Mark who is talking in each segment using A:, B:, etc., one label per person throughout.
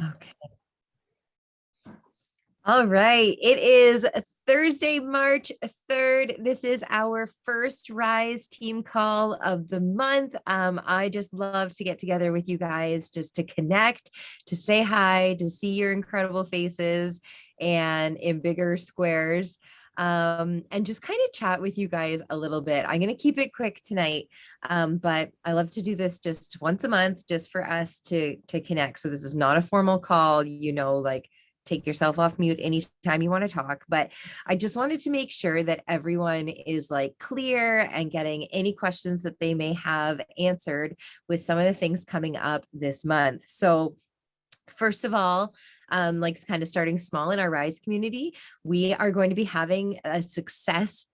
A: Okay. All right. It is Thursday, March 3rd. This is our first Rise team call of the month. I just love to get together with you guys just to connect, to say hi, to see your incredible faces and in bigger squares. And just kind of chat with you guys a little bit. I'm going to keep it quick tonight, but I love to do this just once a month, just for us to connect. So this is not a formal call, like take yourself off mute anytime you want to talk. But I just wanted to make sure that everyone is like clear and getting any questions that they may have answered with some of the things coming up this month. So first of all, like kind of starting small in our Rise community, we are going to be having a success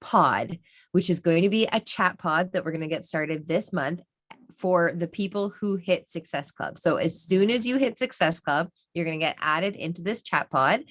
A: pod, which is going to be a chat pod that we're going to get started this month for the people who hit Success Club. So as soon as you hit Success Club, you're going to get added into this chat pod.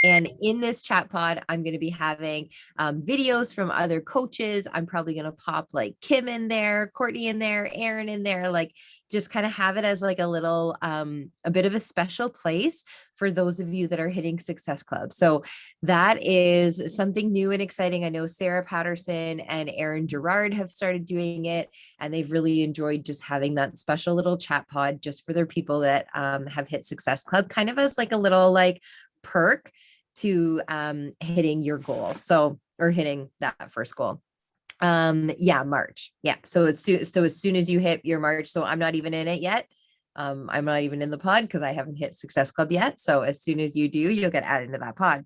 A: And in this chat pod, I'm going to be having videos from other coaches. I'm probably going to pop like Kim in there, Courtney in there, Aaron in there, like just kind of have it as like a little, a bit of a special place for those of you that are hitting Success Club. So that is something new and exciting. I know Sarah Patterson and Aaron Gerard have started doing it, and they've really enjoyed just having that special little chat pod just for their people that have hit Success Club, kind of as like a little like perk to hitting your goal. So, or hitting that first goal. Yeah, March. Yeah. So as soon as you hit your March, so I'm not even in it yet. I'm not even in the pod because I haven't hit Success Club yet. So as soon as you do, you'll get added into that pod.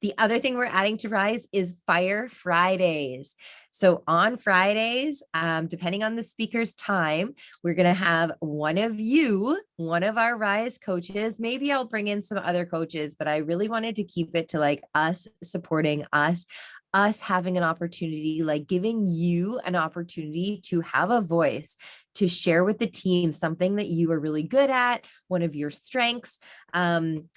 A: The other thing we're adding to Rise is Fire Fridays. So on Fridays, depending on the speaker's time, we're going to have one of our Rise coaches. Maybe I'll bring in some other coaches, but I really wanted to keep it to like us supporting us having an opportunity, like giving you an opportunity to have a voice, to share with the team something that you are really good at, one of your strengths.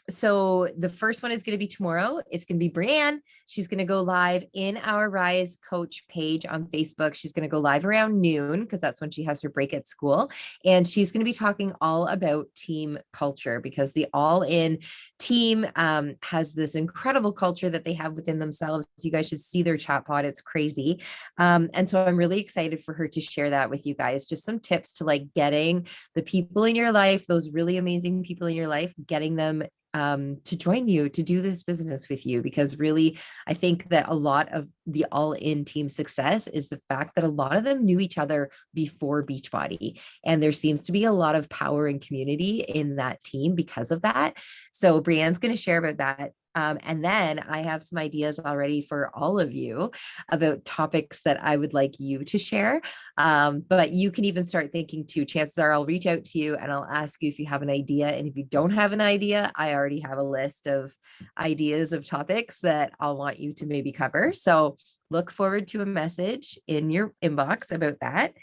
A: So the first one is going to be tomorrow. It's going to be Brianne. She's going to go live in our Rise Coach page on Facebook. She's going to go live around noon because that's when she has her break at school. And she's going to be talking all about team culture, because the All In team has this incredible culture that they have within themselves. You guys should see their chat pod. It's crazy. And so I'm really excited for her to share that with you guys. Just some tips to like getting the people in your life, those really amazing people in your life, getting them to join you to do this business with you. Because really, I think that a lot of the All In team success is the fact that a lot of them knew each other before Beachbody. And there seems to be a lot of power and community in that team because of that. So Brianne's going to share about that. And then I have some ideas already for all of you about topics that I would like you to share. But you can even start thinking too. Chances are I'll reach out to you and I'll ask you if you have an idea. And if you don't have an idea, I already have a list of ideas of topics that I'll want you to maybe cover. So look forward to a message in your inbox about that.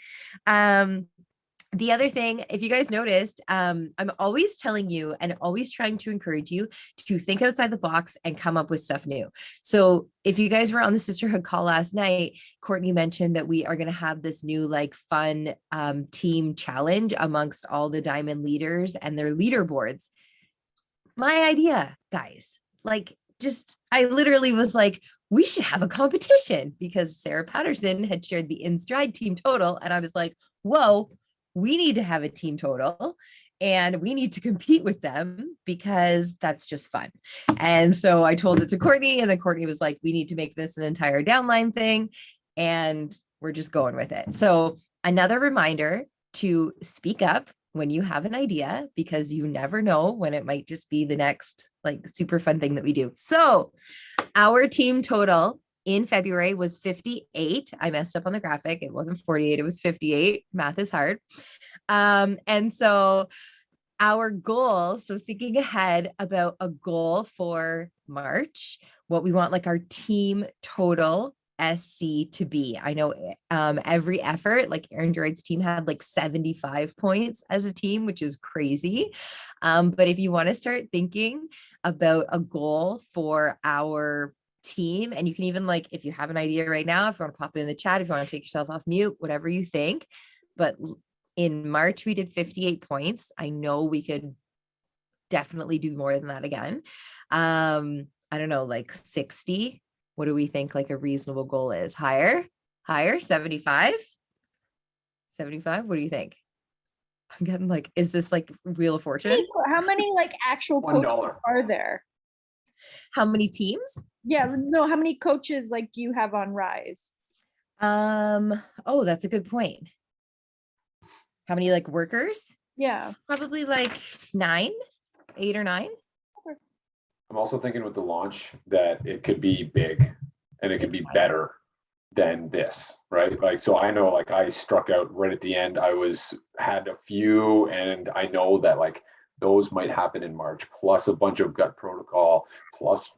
A: The other thing, if you guys noticed, I'm always telling you and always trying to encourage you to think outside the box and come up with stuff new. So if you guys were on the sisterhood call last night, Courtney mentioned that we are going to have this new like fun team challenge amongst all the diamond leaders and their leaderboards. My idea, guys, like just, I literally was like, we should have a competition, because Sarah Patterson had shared the InStride team total. And I was like, whoa, we need to have a team total and we need to compete with them because that's just fun. And so I told it to Courtney, and then Courtney was like, we need to make this an entire downline thing. And we're just going with it. So another reminder to speak up when you have an idea, because you never know when it might just be the next like super fun thing that we do. So our team total in February was 58. I messed up on the graphic. It wasn't 48, it was 58. Math is hard. And so our goal, so thinking ahead about a goal for March, what we want like our team total SC to be. I know every effort, like Aaron Gerard's team had like 75 points as a team, which is crazy. But if you want to start thinking about a goal for our team, and you can even like, if you have an idea right now, if you want to pop it in the chat, if you want to take yourself off mute, whatever you think. But in March, we did 58 points. I know we could definitely do more than that again. I don't know, like 60. What do we think like a reasonable goal is? Higher? Higher? 75? 75? What do you think? I'm getting like, is this like Wheel of Fortune?
B: How many like actual coaches
C: $1.
B: are there?
A: How many teams?
B: Yeah, no, how many coaches like do you have on Rise?
A: Oh, that's a good point. How many like workers?
B: Yeah.
A: Probably like 9, 8 or 9.
C: I'm also thinking with the launch that it could be big and it could be
A: Yeah.
C: better than this, right? Like, so I know like I struck out right at the end. Had a few, and I know that like those might happen in March, plus a bunch of gut protocol, plus,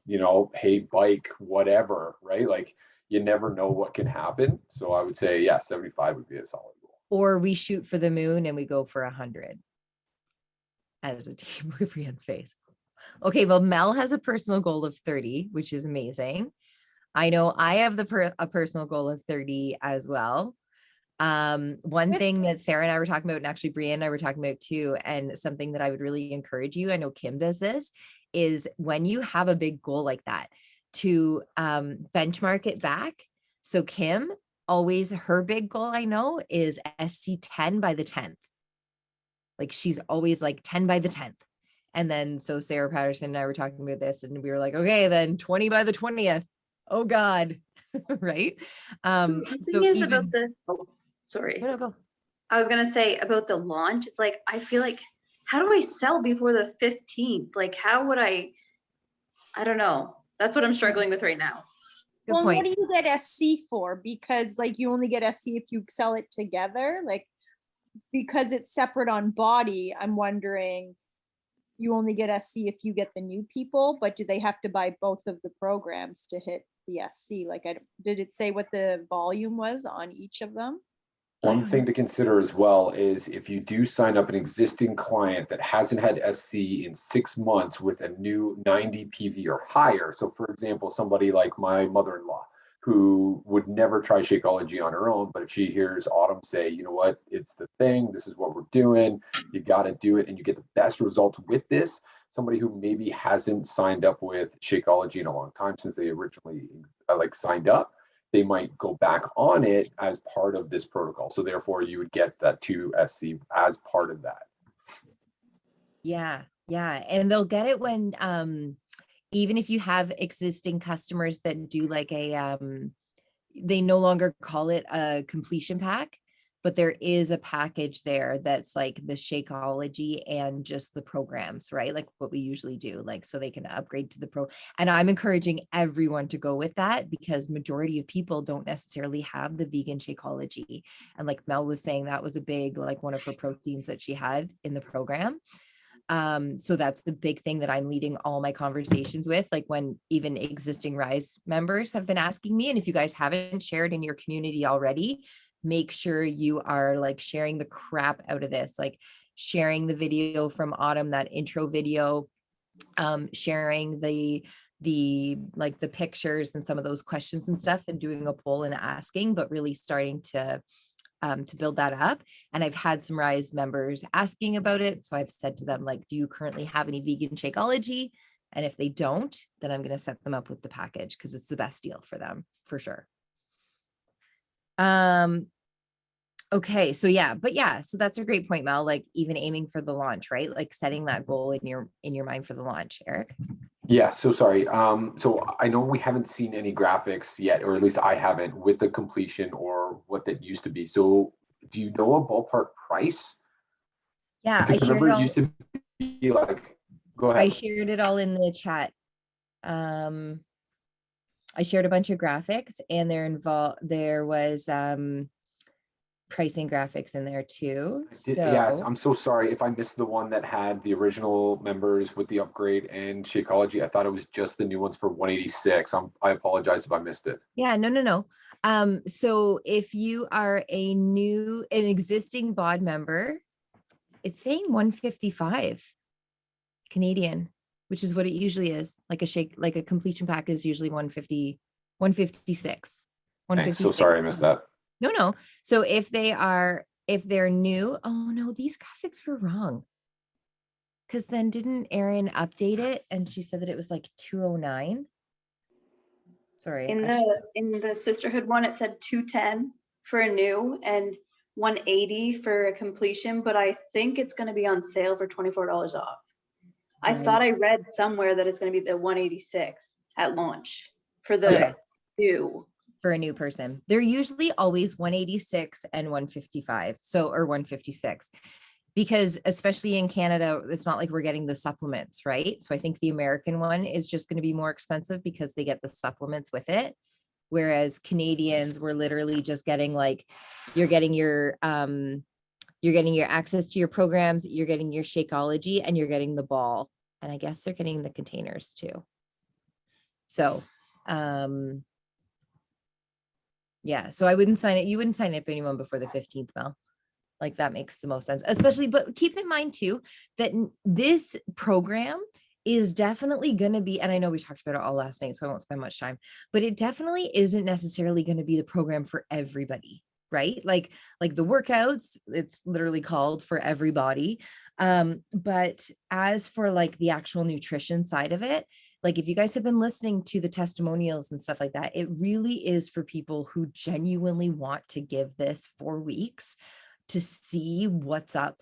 C: hey, bike, whatever, right? Like you never know what can happen. So I would say, yeah, 75 would be a solid goal.
A: Or we shoot for the moon and we go for 100 as a team with Brienne's face. Okay, well, Mel has a personal goal of 30, which is amazing. I know I have a personal goal of 30 as well. One thing that Sarah and I were talking about, and actually Brienne and I were talking about too, and something that I would really encourage you, I know Kim does this, is when you have a big goal like that, to benchmark it back. So Kim, always her big goal, I know, is SC 10 by the 10th. Like she's always like 10 by the 10th. And then so Sarah Patterson and I were talking about this, and we were like, okay, then 20 by the 20th. Oh God. Right.
D: The thing is about sorry.
A: No, go.
D: I was gonna say about the launch, it's like I feel like, how do I sell before the 15th? Like how would I don't know. That's what I'm struggling with right now.
A: Good
B: Well,
A: point.
B: what do you get SC for? Because like you only get SC if you sell it together, like because it's separate on body. I'm wondering, you only get SC if you get the new people, but do they have to buy both of the programs to hit the SC? Like, did it say what the volume was on each of them?
C: One thing to consider as well is if you do sign up an existing client that hasn't had SC in 6 months with a new 90 PV or higher. So for example, somebody like my mother-in-law who would never try Shakeology on her own, but if she hears Autumn say, you know what, it's the thing, this is what we're doing, you got to do it, and you get the best results with this. Somebody who maybe hasn't signed up with Shakeology in a long time since they originally signed up, they might go back on it as part of this protocol. So therefore you would get that 2 SC as part of that.
A: Yeah. And they'll get it when even if you have existing customers that do like they no longer call it a completion pack, but there is a package there that's like the Shakeology and just the programs, right? Like what we usually do, like so they can upgrade to the pro. And I'm encouraging everyone to go with that because majority of people don't necessarily have the vegan Shakeology. And like Mel was saying, that was a big, like one of her proteins that she had in the program. So that's the big thing that I'm leading all my conversations with, like when even existing Rise members have been asking me, and if you guys haven't shared in your community already, make sure you are like sharing the crap out of this, like sharing the video from Autumn, that intro video, sharing the like the pictures and some of those questions and stuff, and doing a poll and asking, but really starting to build that up. And I've had some Rise members asking about it. So I've said to them, like, do you currently have any vegan Shakeology? And if they don't, then I'm going to set them up with the package because it's the best deal for them for sure. Okay, so so that's a great point, Mel. Like even aiming for the launch, right? Like setting that goal in your mind for the launch, Eric.
C: Yeah, so sorry. So I know we haven't seen any graphics yet, or at least I haven't, with the completion or what that used to be. So do you know a ballpark price?
A: Yeah,
C: Because I remember it used to be like, go ahead.
A: I shared it all in the chat. I shared a bunch of graphics, and there was pricing graphics in there too.
C: Yes, I'm so sorry if I missed the one that had the original members with the upgrade and Shakeology. I thought it was just the new ones for 186. I apologize if I missed it.
A: Yeah, no. So if you are an existing BOD member, it's saying 155 Canadian, which is what it usually is. Like a completion pack is usually 150, 156.
C: So sorry I missed that.
A: No. So if they're new, oh no, these graphics were wrong. Because then didn't Erin update it and she said that it was like 209? Sorry.
D: In the sisterhood one, it said 210 for a new and 180 for a completion, but I think it's going to be on sale for $24 off. I
A: Right.
D: thought I read somewhere that it's going to be the 186 at launch for the
A: Okay.
D: new.
A: For a new person. They're usually always 186 and 155. So, or 156. Because especially in Canada, it's not like we're getting the supplements, right? So I think the American one is just going to be more expensive because they get the supplements with it. Whereas Canadians, we're literally just getting like, you're getting your access to your programs, you're getting your Shakeology, and you're getting the ball. And I guess they're getting the containers too. So, yeah, so I wouldn't sign it. You wouldn't sign up anyone before the 15th, Mel. Like that makes the most sense, especially, but keep in mind too, that this program is definitely going to be, and I know we talked about it all last night, so I won't spend much time, but it definitely isn't necessarily going to be the program for everybody, right? Like the workouts, it's literally called for everybody. But as for like the actual nutrition side of it, like if you guys have been listening to the testimonials and stuff like that, it really is for people who genuinely want to give this 4 weeks to see what's up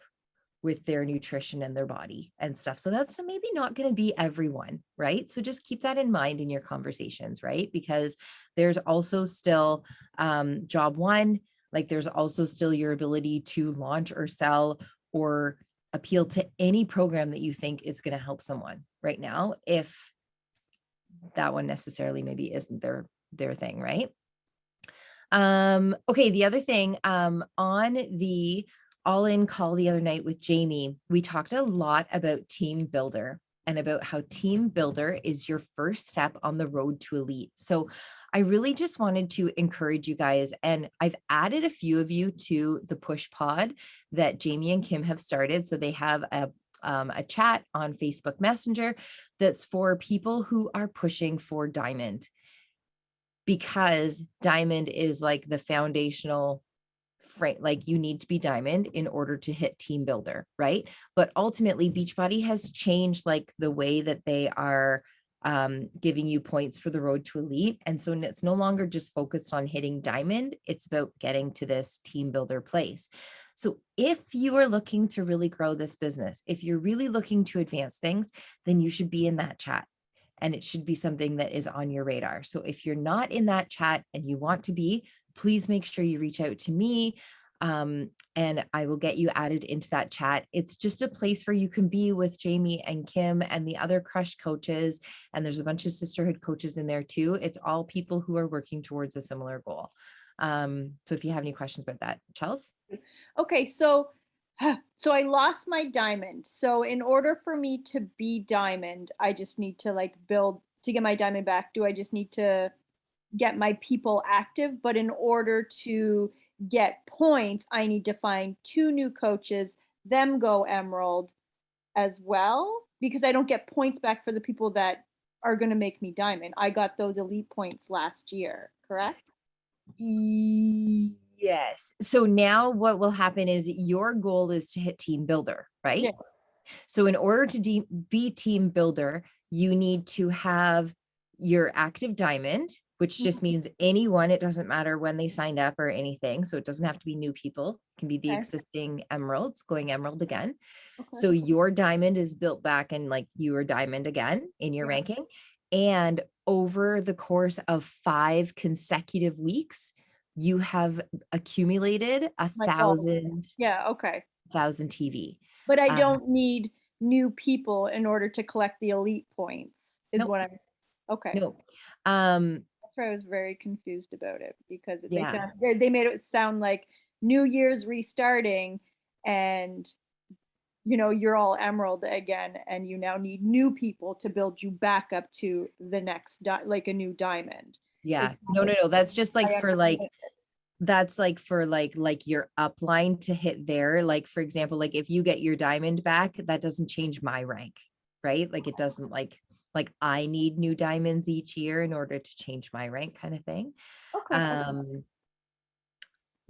A: with their nutrition and their body and stuff. So that's maybe not going to be everyone, right? So just keep that in mind in your conversations, right? Because there's also still job one, like there's also still your ability to launch or sell or appeal to any program that you think is going to help someone right now, if that one necessarily maybe isn't their thing, right? Okay, the other thing, on the all-in call the other night with Jamie, we talked a lot about Team Builder and about how Team Builder is your first step on the road to elite. So I really just wanted to encourage you guys, and I've added a few of you to the push pod that Jamie and Kim have started. So they have a chat on Facebook Messenger that's for people who are pushing for diamond, because diamond is like the foundational frame, like you need to be diamond in order to hit Team Builder, right? But ultimately Beachbody has changed like the way that they are giving you points for the road to elite. And so it's no longer just focused on hitting diamond, it's about getting to this Team Builder place. So if you are looking to really grow this business, if you're really looking to advance things, then you should be in that chat. And it should be something that is on your radar. So if you're not in that chat and you want to be, please make sure you reach out to me, and I will get you added into that chat. It's just a place where you can be with Jamie and Kim and the other Crush coaches. And there's a bunch of sisterhood coaches in there too. It's all people who are working towards a similar goal. So if you have any questions about that, Chels?
B: Okay, so I lost my diamond. So in order for me to be diamond, I just need to like build to get my diamond back. Do I just need to get my people active? But in order to get points, I need to find 2 new coaches, them go emerald as well, because I don't get points back for the people that are going to make me diamond. I got those elite points last year, correct?
A: Yes. So now what will happen is your goal is to hit Team Builder, right?
B: Yeah.
A: So in order to be Team Builder, you need to have your active diamond, which just means anyone, it doesn't matter when they signed up or anything. So it doesn't have to be new people. It can be the
B: Okay.
A: existing emeralds going emerald again.
B: Okay.
A: So your diamond is built back and like you are diamond again in your ranking. And over the course of 5 consecutive weeks, you have accumulated
B: My goal.
A: 1,000
B: Yeah, okay.
A: TV.
B: But I don't need new people in order to collect the elite points, is
A: Nope.
B: what I'm, okay.
A: No.
B: That's why I was very confused about it, because
A: Yeah.
B: they made it sound like New Year's restarting and you know, you're all emerald again and you now need new people to build you back up to the next like a new diamond.
A: Yeah.
B: Is
A: No. That's just like
B: I
A: for like,
B: understand it.
A: that's like for like your upline to hit there. Like, for example, like if you get your diamond back, that doesn't change my rank, right? Like it doesn't like I need new diamonds each year in order to change my rank kind of thing.
B: Okay.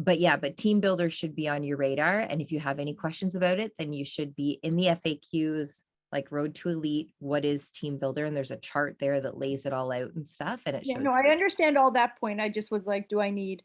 A: But yeah, but Team Builder should be on your radar. And if you have any questions about it, then you should be in the FAQs like Road to Elite, what is Team Builder? And there's a chart there that lays it all out and stuff. And it
B: Yeah,
A: shows.
B: no, I understand all that point. I just was like, do I need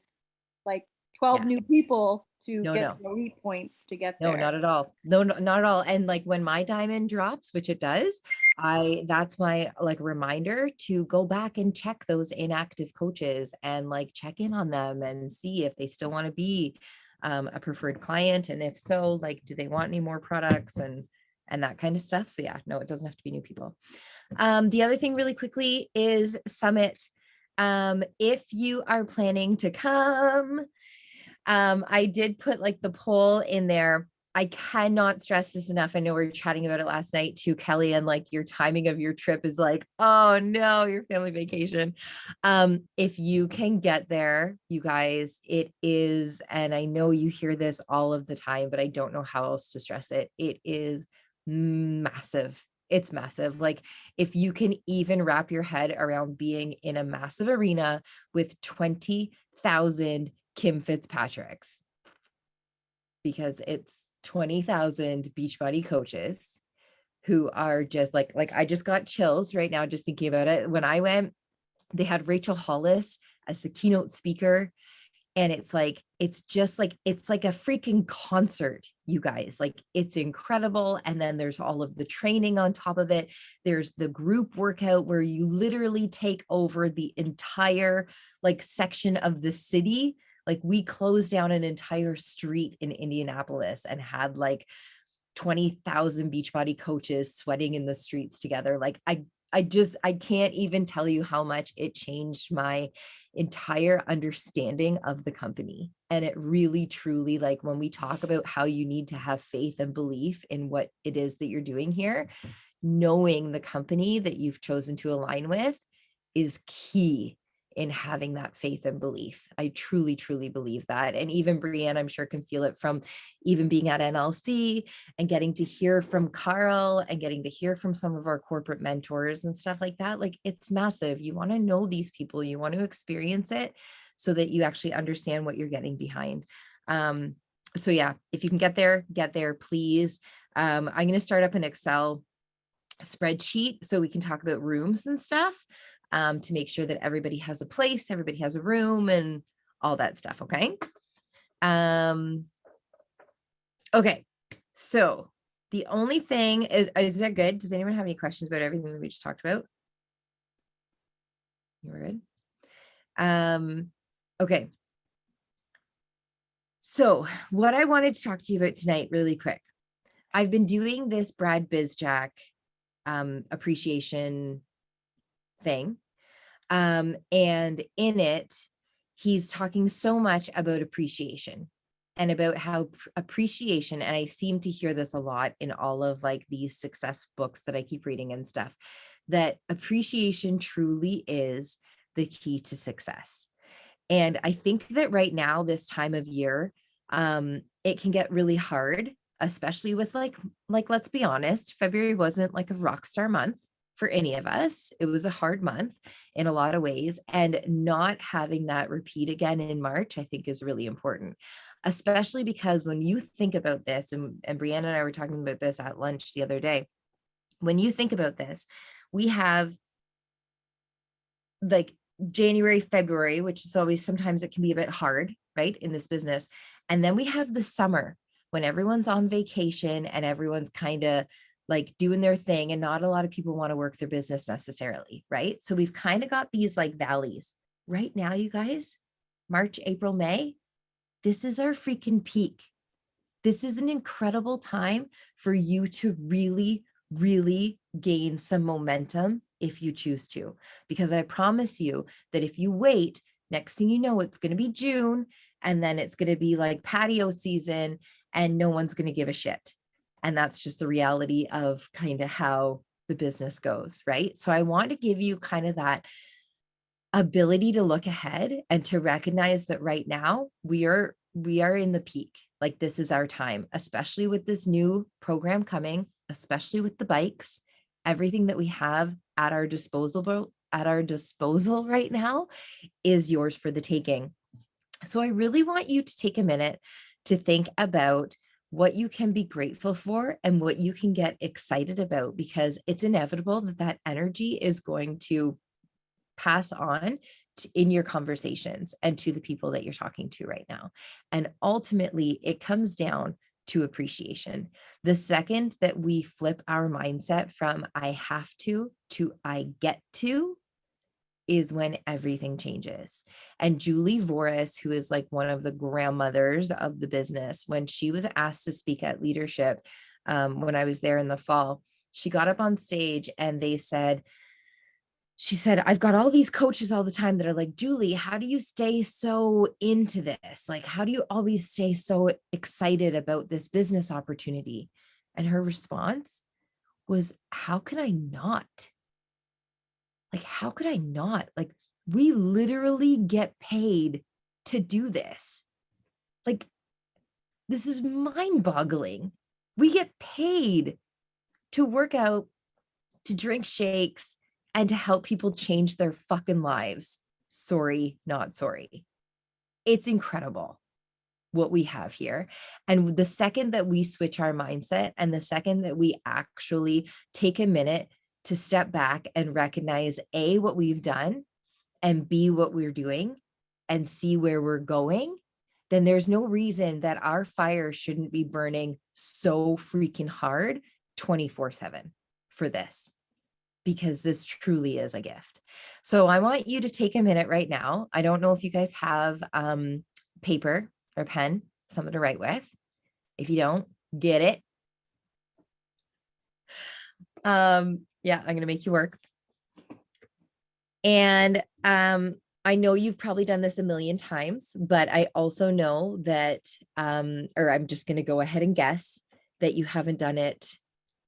B: like 12
A: Yeah.
B: new people to
A: No,
B: get
A: no.
B: the elite points to get
A: No,
B: there?
A: not at all. No, not at all. And like when my diamond drops, which it does, that's my like reminder to go back and check those inactive coaches and like check in on them and see if they still want to be a preferred client. And if so, like, do they want any more products and that kind of stuff. So yeah, no, it doesn't have to be new people. The other thing really quickly is Summit. If you are planning to come, I did put like the poll in there. I cannot stress this enough. I know we were chatting about it last night too, Kelly, and like your timing of your trip is like, oh no, your family vacation. If you can get there, you guys, it is, and I know you hear this all of the time, but I don't know how else to stress it. It is massive. It's massive. Like if you can even wrap your head around being in a massive arena with 20,000 Kim Fitzpatrick's, because it's 20,000 Beachbody coaches who are just like I just got chills right now just thinking about it. When I went, they had Rachel Hollis as the keynote speaker. And it's like a freaking concert, you guys. Like it's incredible. And then there's all of the training on top of it. There's the group workout where you literally take over the entire like section of the city. Like we closed down an entire street in Indianapolis and had like 20,000 Beachbody coaches sweating in the streets together. Like I can't even tell you how much it changed my entire understanding of the company. And it really, truly, like when we talk about how you need to have faith and belief in what it is that you're doing here, knowing the company that you've chosen to align with is key in having that faith and belief. I truly, truly believe that. And even Brianne, I'm sure, can feel it from even being at NLC and getting to hear from Carl and getting to hear from some of our corporate mentors and stuff like that. Like it's massive. You want to know these people, you want to experience it so that you actually understand what you're getting behind. So yeah, if you can get there, please. I'm going to start up an Excel spreadsheet so we can talk about rooms and stuff. To make sure that everybody has a place, everybody has a room and all that stuff. Okay. Okay. So the only thing is that good? Does anyone have any questions about everything that we just talked about? You were good. Okay. So what I wanted to talk to you about tonight really quick. I've been doing this Brad Bizjack appreciation thing. And in it, he's talking so much about appreciation and about how appreciation, and I seem to hear this a lot in all of like these success books that I keep reading and stuff, that appreciation truly is the key to success. And I think that right now, this time of year, it can get really hard, especially with like, let's be honest, February wasn't like a rock star month for any of us. It was a hard month in a lot of ways, and not having that repeat again in March, I think is really important, especially because when you think about this, and Brianna and I were talking about this at lunch the other day, when you think about this, we have like January, February, which is always, sometimes it can be a bit hard, right, in this business. And then we have the summer when everyone's on vacation and everyone's kind of like doing their thing, and not a lot of people want to work their business necessarily, right? So we've kind of got these like valleys. Right now, you guys, March, April, May, this is our freaking peak. This is an incredible time for you to really, really gain some momentum if you choose to, because I promise you that if you wait, next thing you know, it's going to be June, and then it's going to be like patio season and no one's going to give a shit. And that's just the reality of kind of how the business goes, right? So I want to give you kind of that ability to look ahead and to recognize that right now we are in the peak. Like this is our time, especially with this new program coming, especially with the bikes, everything that we have at our disposal right now is yours for the taking. So I really want you to take a minute to think about what you can be grateful for and what you can get excited about, because it's inevitable that that energy is going to pass on in your conversations and to the people that you're talking to right now. And ultimately, it comes down to appreciation. The second that we flip our mindset from I have to I get to is when everything changes. And Julie Voris, who is like one of the grandmothers of the business, when she was asked to speak at leadership, when I was there in the fall, she got up on stage and she said, I've got all these coaches all the time that are like, Julie, how do you stay so into this? Like, how do you always stay so excited about this business opportunity? And her response was, how can I not? Like, how could I not? Like, we literally get paid to do this. Like, this is mind-boggling. We get paid to work out, to drink shakes, and to help people change their fucking lives. Sorry, not sorry. It's incredible what we have here. And the second that we switch our mindset, and the second that we actually take a minute to step back and recognize A, what we've done, and B, what we're doing, and see where we're going, then there's no reason that our fire shouldn't be burning so freaking hard 24/7 for this, because this truly is a gift. So I want you to take a minute right now. I don't know if you guys have paper or pen, something to write with. If you don't, get it. Yeah, I'm going to make you work. And I know you've probably done this a million times, but I also know that, or I'm just going to go ahead and guess that you haven't done it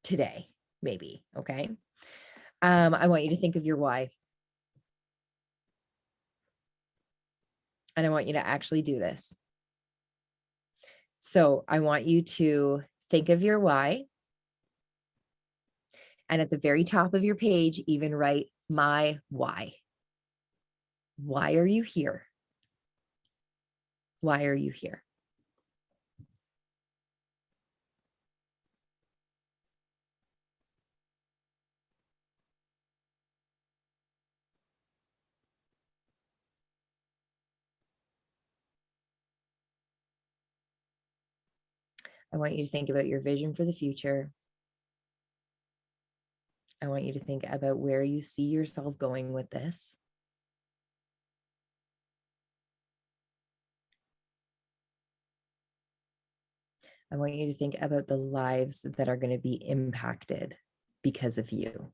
A: today, maybe. Okay. I want you to think of your why. And I want you to actually do this. So I want you to think of your why. And at the very top of your page, even write my why. Why are you here? Why are you here? I want you to think about your vision for the future. I want you to think about where you see yourself going with this. I want you to think about the lives that are going to be impacted because of you.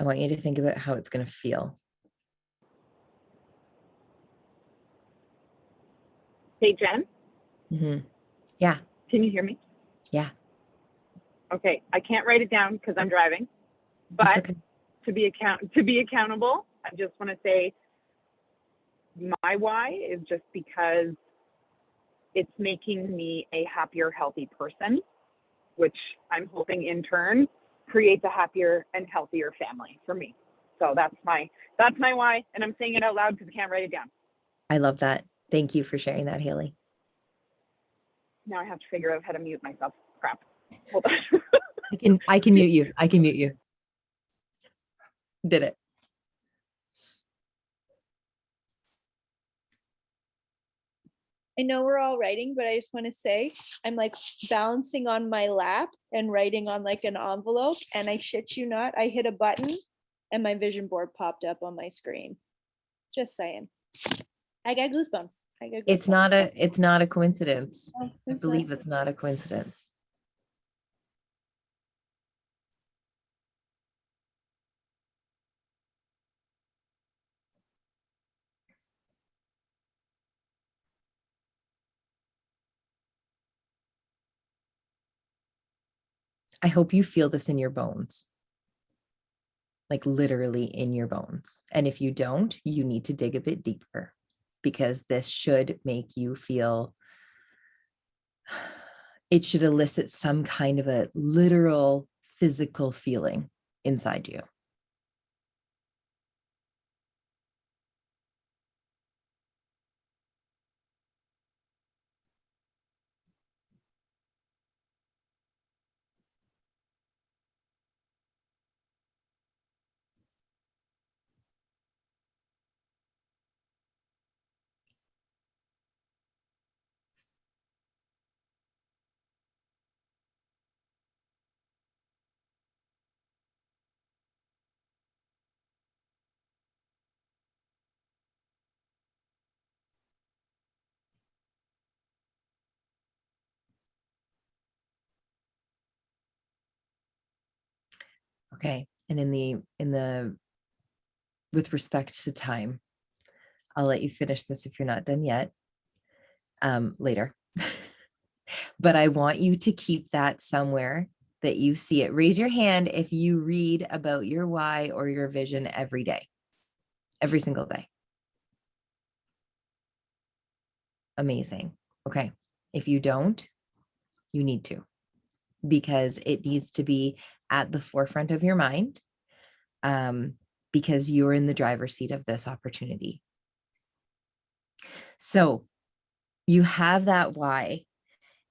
A: I want you to think about how it's going to feel.
E: Hey, Jen,
A: Mm-hmm. Yeah.
E: can you hear me?
A: Yeah.
E: Okay, I can't write it down because I'm driving,
A: That's
E: but
A: okay.
E: to be accountable, I just want to say my why is just because it's making me a happier, healthy person, which I'm hoping in turn creates a happier and healthier family for me. So that's my why, and I'm saying it out loud because I can't write it down.
A: I love that. Thank you for sharing that, Haley.
E: Now I have to figure out how to mute myself. Crap. Hold on.
A: I can mute you. I can mute you. Did it.
B: I know we're all writing, but I just want to say I'm like balancing on my lap and writing on like an envelope. And I shit you not, I hit a button and my vision board popped up on my screen. Just saying. I got goosebumps.
A: It's not a coincidence.
B: Oh,
A: I
B: it's
A: believe
B: not.
A: it's not a coincidence. I hope you feel this in your bones, like literally in your bones. And if you don't, you need to dig a bit deeper. because this should make you feel, it should elicit some kind of a literal physical feeling inside you. Okay. And with respect to time, I'll let you finish this if you're not done yet, later. But I want you to keep that somewhere that you see it. Raise your hand if you read about your why or your vision every day, every single day. Amazing. Okay. If you don't, you need to, because it needs to be at the forefront of your mind, because you're in the driver's seat of this opportunity. So you have that why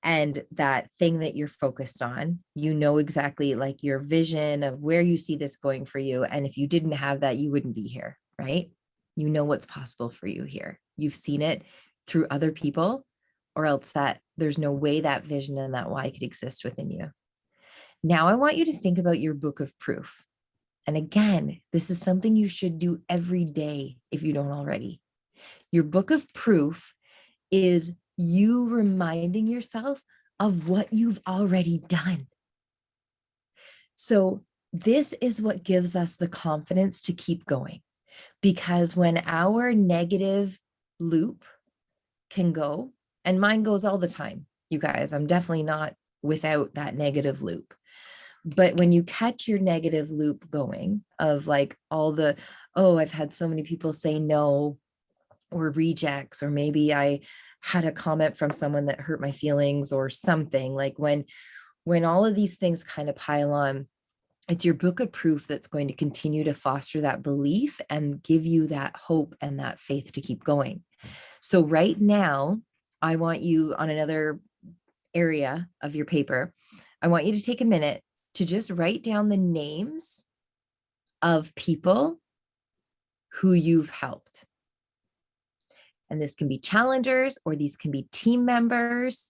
A: and that thing that you're focused on. You know exactly like your vision of where you see this going for you. And if you didn't have that, you wouldn't be here, right? You know what's possible for you here. You've seen it through other people, or else that there's no way that vision and that why could exist within you. Now I want you to think about your book of proof. And again, this is something you should do every day if you don't already. Your book of proof is you reminding yourself of what you've already done. So this is what gives us the confidence to keep going, because when our negative loop can go, and mine goes all the time, you guys, I'm definitely not without that negative loop. But when you catch your negative loop going of like all the, oh, I've had so many people say no or rejects, or maybe I had a comment from someone that hurt my feelings or something, like when all of these things kind of pile on, it's your book of proof that's going to continue to foster that belief and give you that hope and that faith to keep going. So right now, I want you, on another area of your paper, I want you to take a minute to just write down the names of people who you've helped. And this can be challengers or these can be team members,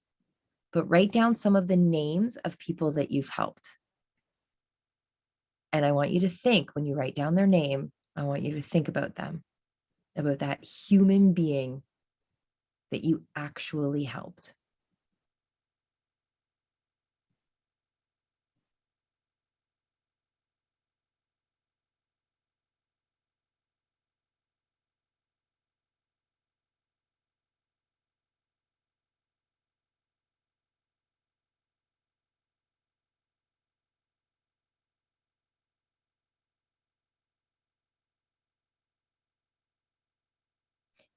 A: but write down some of the names of people that you've helped. And I want you to think, when you write down their name, I want you to think about them, about that human being that you actually helped.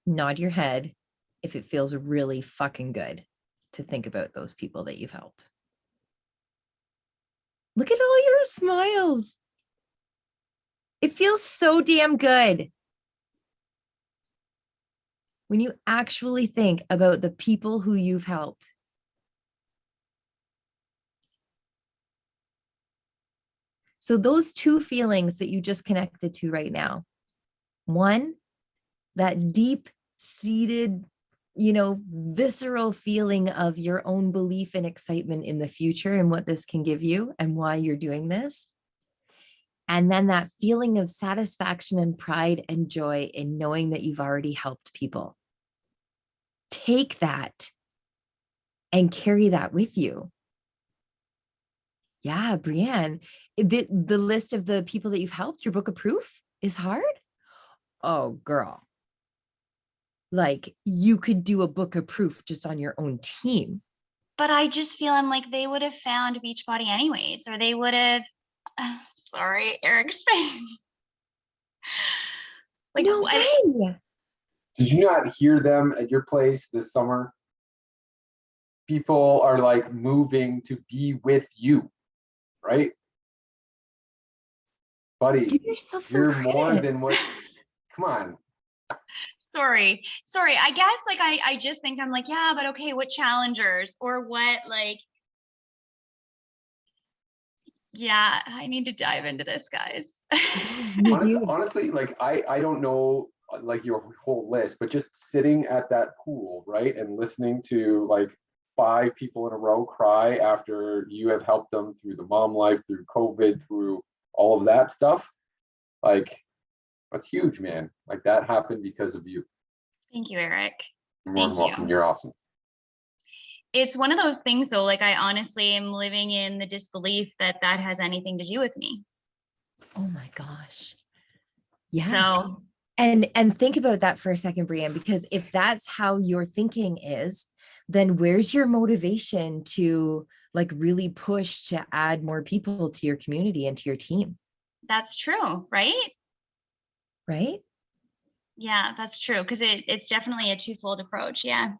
A: Nod your head if it feels really fucking good to think about those people that you've helped. Look at all your smiles. It feels so damn good when you actually think about the people who you've helped. So those two feelings that you just connected to right now, one, that deep seated, visceral feeling of your own belief and excitement in the future and what this can give you and why you're doing this. And then that feeling of satisfaction and pride and joy in knowing that you've already helped people. Take that and carry that with you. Yeah, Brianne, the list of the people that you've helped, your book of proof is hard. Oh, girl. Like you could do a book of proof just on your own team.
F: But I just feel I'm like, they would have found Beachbody anyways, or they would have, sorry, Eric's face. Like,
A: no way.
C: Did you not hear them at your place this summer? People are like moving to be with you, right? Buddy,
A: Give yourself some
C: you're more
A: credit.
C: than what, come on.
F: Sorry. I guess like I just think I'm like, yeah, but okay, what challengers or what like, yeah, I need to dive into this, guys.
A: You do.
C: Honestly, like I don't know like your whole list, but just sitting at that pool, right, and listening to like 5 people in a row cry after you have helped them through the mom life, through COVID, through all of that stuff, like that's huge, man. Like that happened because of you.
F: Thank you, Eric.
C: You're more than
F: Thank
C: welcome.
F: you.
C: You're awesome.
F: It's one of those things though, like I honestly am living in the disbelief that that has anything to do with me.
A: Oh my gosh. Yeah.
F: So
A: And think about that for a second, Brianne, because if that's how your thinking is, then where's your motivation to like really push to add more people to your community and to your team,
F: that's true, right?
A: right?
F: Yeah, that's true. Because it's definitely a twofold approach. Yeah.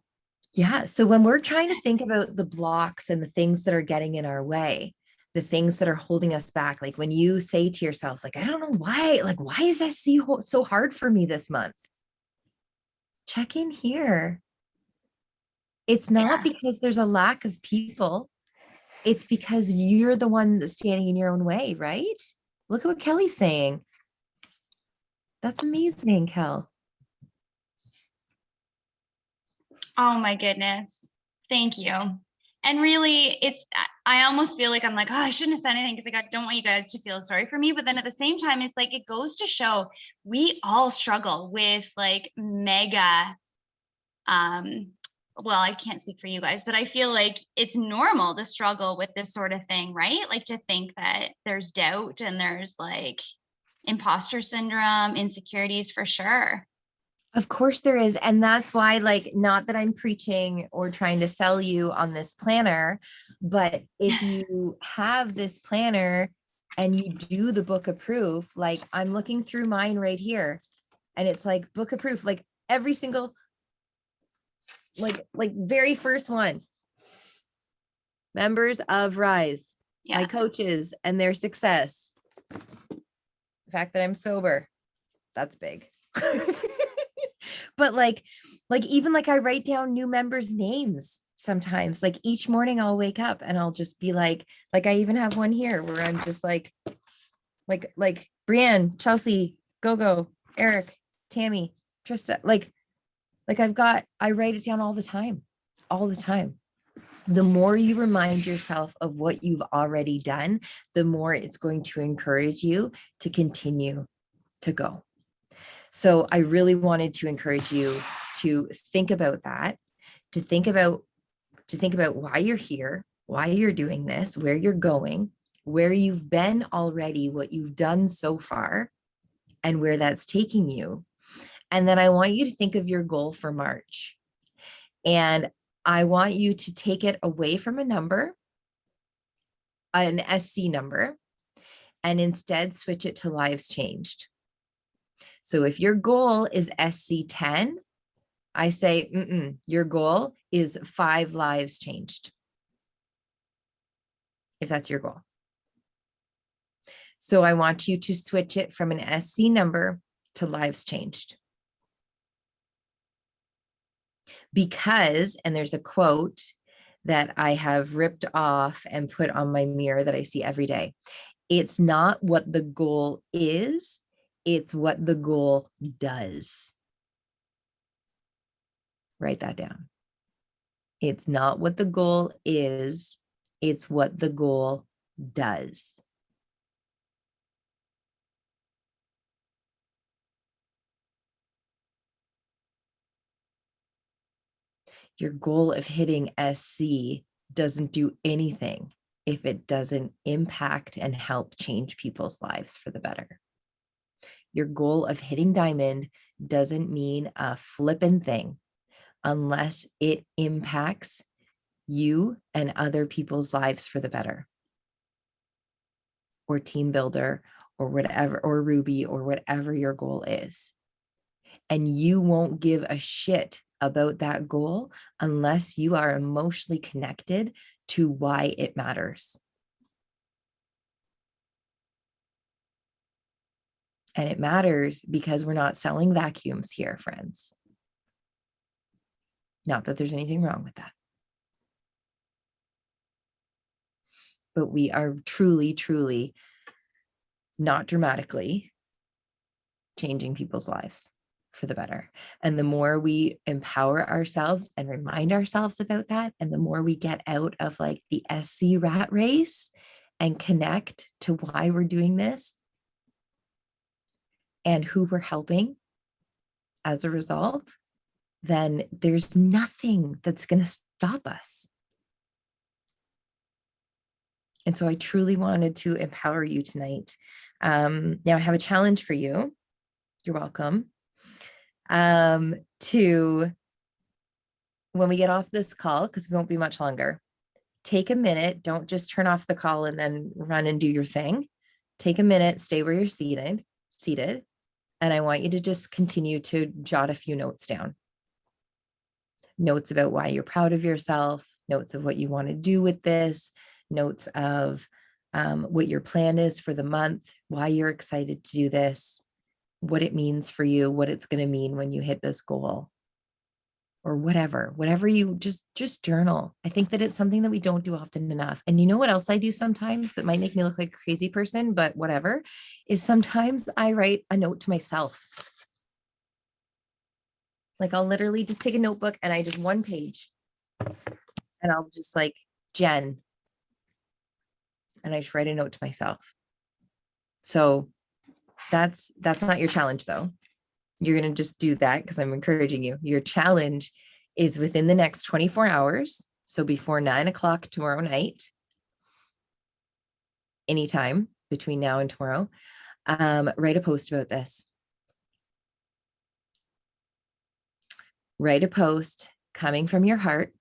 A: Yeah. So when we're trying to think about the blocks and the things that are getting in our way, the things that are holding us back, like when you say to yourself, like, I don't know why, like, why is SC so hard for me this month? Check in here. It's not
F: Yeah.
A: because there's a lack of people. It's because you're the one that's standing in your own way, right? Look at what Kelly's saying. That's amazing, Kel.
F: Oh my goodness. Thank you. And really, I almost feel like I'm like, oh, I shouldn't have said anything because don't want you guys to feel sorry for me. But then at the same time, it's like, it goes to show we all struggle with like mega, well, I can't speak for you guys, but I feel like it's normal to struggle with this sort of thing, right? Like to think that there's doubt and there's like imposter syndrome, insecurities for sure.
A: Of course there is. And that's why, like, not that I'm preaching or trying to sell you on this planner, but if you have this planner and you do the book of proof, like I'm looking through mine right here, and it's like book of proof, like every single, like very first one. Members of Rise, my
F: Yeah.
A: coaches and their success. The fact that I'm sober, that's big. But like even like I write down new members' names sometimes. Like each morning I'll wake up and I'll just be like I even have one here where I'm just like Brianne, Chelsea, Gogo, Eric, Tammy, Trista, like I write it down all the time. The more you remind yourself of what you've already done, the more it's going to encourage you to continue to go. So I really wanted to encourage you to think about that, to think about why you're here, why you're doing this, where you're going, where you've been already, what you've done so far, and where that's taking you. And then I want you to think of your goal for March. And I want you to take it away from a number, an SC number, and instead switch it to lives changed. So if your goal is SC10, I say, your goal is 5 lives changed. If that's your goal. So I want you to switch it from an SC number to lives changed. Because, and there's a quote that I have ripped off and put on my mirror that I see every day. It's not what the goal is, it's what the goal does. Write that down. It's not what the goal is, it's what the goal does. Your goal of hitting SC doesn't do anything if it doesn't impact and help change people's lives for the better. Your goal of hitting diamond doesn't mean a flippin' thing unless it impacts you and other people's lives for the better. Or team builder or whatever, or Ruby or whatever your goal is. And you won't give a shit about that goal unless you are emotionally connected to why it matters. And it matters because we're not selling vacuums here, friends. Not that there's anything wrong with that. But we are truly, truly not dramatically changing people's lives for the better. And the more we empower ourselves and remind ourselves about that, and the more we get out of like the SC rat race and connect to why we're doing this and who we're helping as a result, then there's nothing that's going to stop us. And so I truly wanted to empower you tonight. Now I have a challenge for you. You're welcome. To when we get off this call, because we won't be much longer, take a minute. Don't just turn off the call and then run and do your thing. Take a minute, stay where you're seated. And I want you to just continue to jot a few notes down. Notes about why you're proud of yourself, notes of what you want to do with this, notes of what your plan is for the month, why you're excited to do this, what it means for you, what it's going to mean when you hit this goal, or whatever you just journal. I think that it's something that we don't do often enough. And you know what else I do sometimes that might make me look like a crazy person, but whatever, is sometimes I write a note to myself. Like I'll literally just take a notebook and I just one page and I'll just like, Jen, and I just write a note to myself. So that's not your challenge though. You're going to just do that because I'm encouraging you. Your challenge is within the next 24 hours. So before 9 o'clock tomorrow night, anytime between now and tomorrow, write a post about this. Write a post coming from your heart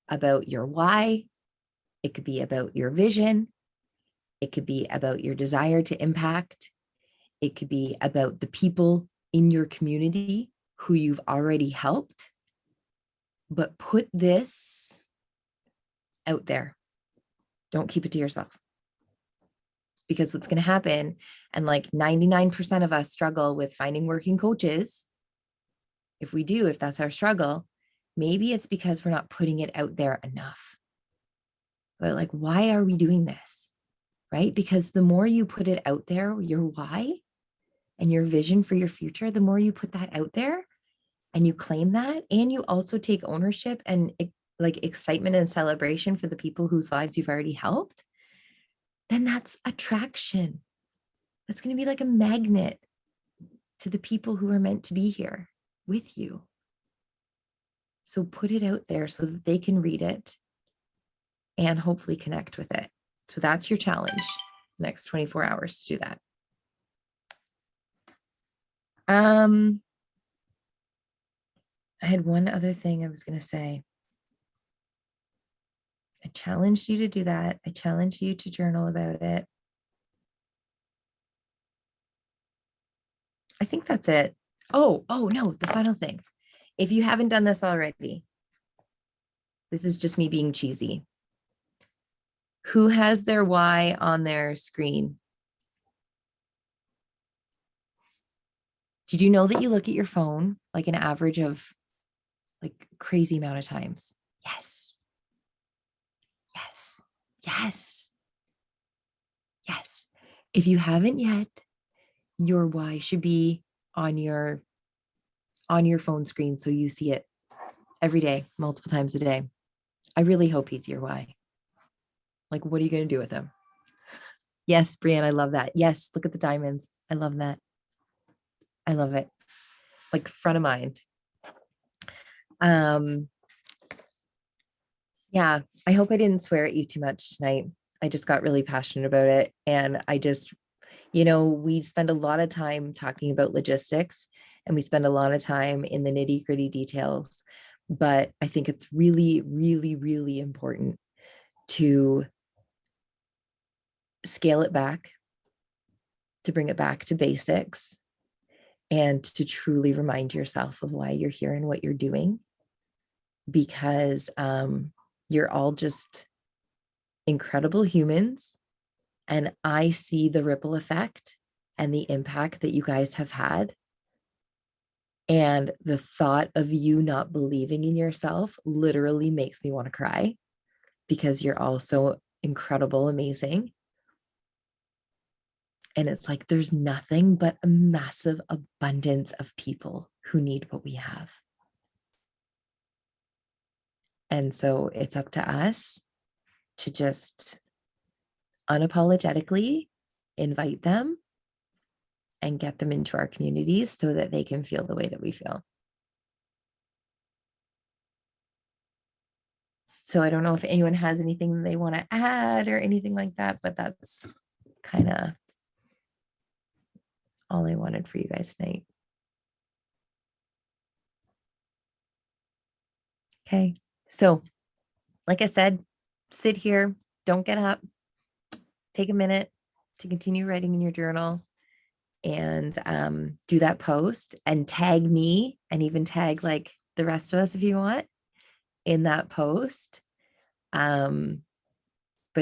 A: about your why. It could be about your vision. It could be about your desire to impact. It could be about the people in your community who you've already helped. But put this out there. Don't keep it to yourself. Because what's going to happen, and like 99% of us struggle with finding working coaches. If that's our struggle, maybe it's because we're not putting it out there enough. But like, why are we doing this? Right? Because the more you put it out there, your why and your vision for your future, the more you put that out there and you claim that, and you also take ownership and like excitement and celebration for the people whose lives you've already helped, then that's attraction. That's going to be like a magnet to the people who are meant to be here with you. So put it out there so that they can read it and hopefully connect with it. So that's your challenge, the next 24 hours to do that. I had one other thing I was going to say. I challenged you to do that. I challenged you to journal about it. I think that's it. Oh no, the final thing. If you haven't done this already, this is just me being cheesy. Who has their why on their screen? Did you know that you look at your phone like an average of like crazy amount of times? Yes. Yes. Yes. Yes. If you haven't yet, your why should be on your phone screen so you see it every day, multiple times a day. I really hope he's your why. Like, what are you going to do with him? Yes, Brianne, I love that. Yes, look at the diamonds. I love that. I love it. Like front of mind. Yeah, I hope I didn't swear at you too much tonight. I just got really passionate about it. And I just, we spend a lot of time talking about logistics and we spend a lot of time in the nitty-gritty details. But I think it's really, really, really important to scale it back, to bring it back to basics, and to truly remind yourself of why you're here and what you're doing, because you're all just incredible humans. And I see the ripple effect and the impact that you guys have had. And the thought of you not believing in yourself literally makes me want to cry, because you're all so incredible, amazing. And it's like, there's nothing but a massive abundance of people who need what we have. And so it's up to us to just unapologetically invite them and get them into our communities so that they can feel the way that we feel. So I don't know if anyone has anything they want to add or anything like that, but that's kind of all I wanted for you guys tonight. Okay, so like I said, sit here, don't get up, take a minute to continue writing in your journal, and do that post and tag me, and even tag like the rest of us if you want in that post. But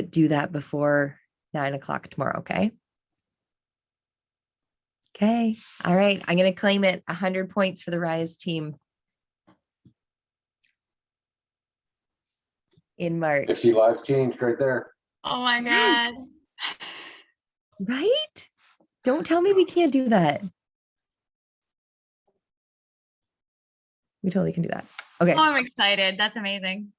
A: do that before 9 o'clock tomorrow. Okay. Okay. All right. I'm going to claim it 100 points for the Rise team in March.
C: 50 lives changed right there.
F: Oh my
A: Yes.
F: God.
A: Right? Don't tell me we can't do that. We totally can do that. Okay.
F: Oh, I'm excited. That's amazing.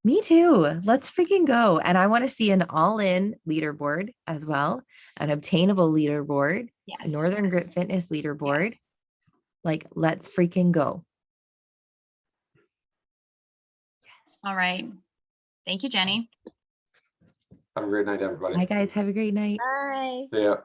A: Me too. Let's freaking go. And I want to see an all-in leaderboard as well, an obtainable leaderboard, a
F: Yes.
A: Northern Grit Fitness leaderboard.
F: Yes.
A: Like, let's freaking go.
F: All right. Thank you, Jenny.
C: Have a great night, everybody.
A: Bye, guys. Have a great night.
B: Bye.
C: See ya.